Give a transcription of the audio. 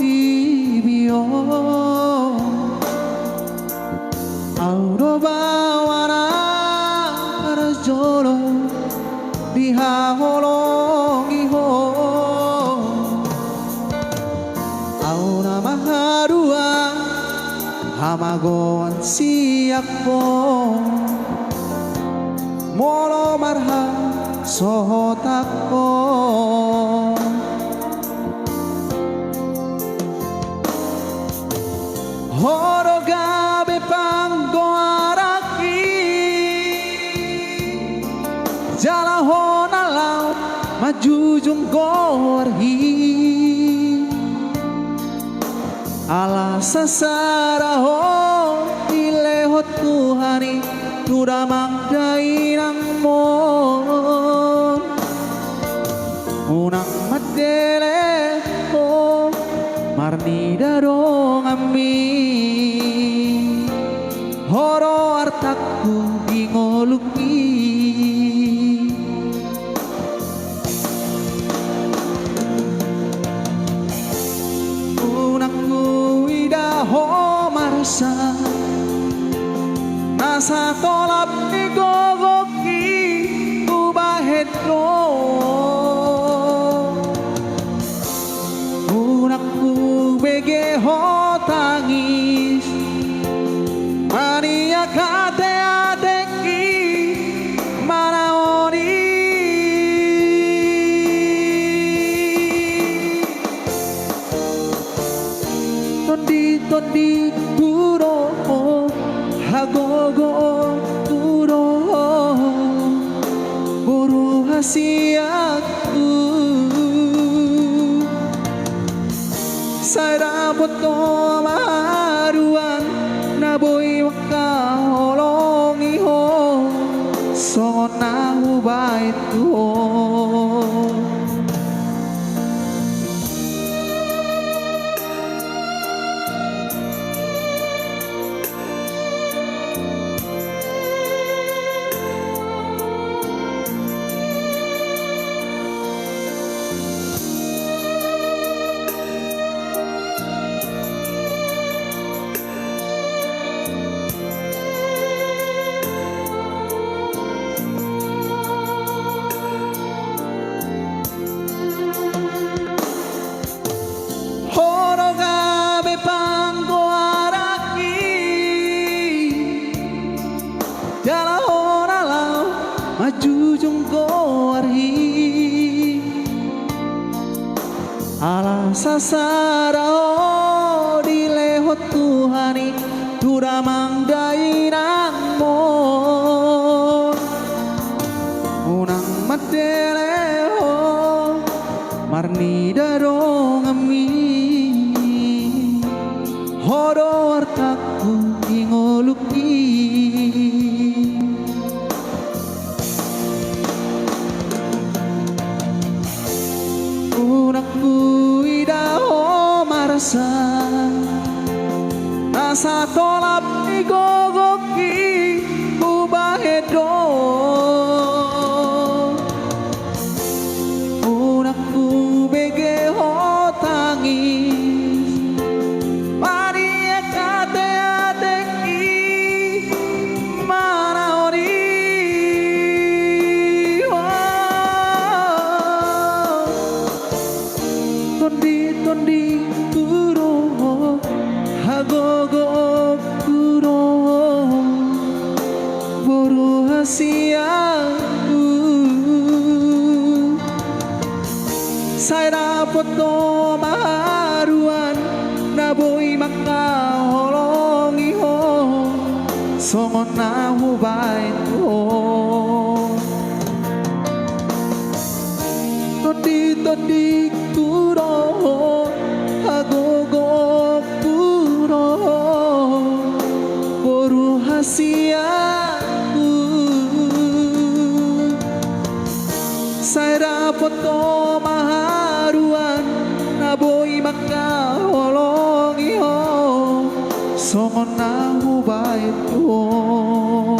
ibio Aurobawana Rajolo Dihaholong iho Aura maharua Hamagoan siakpo Molo marha sohotakpo Horo gabe panggo araki Jala hona lau majujung gorhi Ala sasara ho ilehot Tuhani Nuda magdainang mon Unang madele ho Marni darong ami Horo artakku ingoluki Unangku idaho marsa Nasa tolap ni gogoki ubahedro Unangku bege ho tangis Mania kate adeki manaoni Tondi guro hagogo guro Buru hasiaku Saya boto maruan Naboy makaholongi ho Songon na hubay tuho Majujung gorhi Ala sasarao dilehot Tuhani Tuda mangdainang mon Unang madeleho Marni darong ami Hodo artaku ingoluki Unangku idaho marasa Nasa tolap ni gogoki ubahedo Unangku bege ho tangis Maria kate adeki manaoni Tondi guro hagogo guro Buru hasiaku Saya foto maharuan Naboy makaholongi ho Songon na hubay tuho Tondi guro hagogo guro Buru hasiaku Saya foto maharuan Naboy makaholongi ho Songon na hubay tuho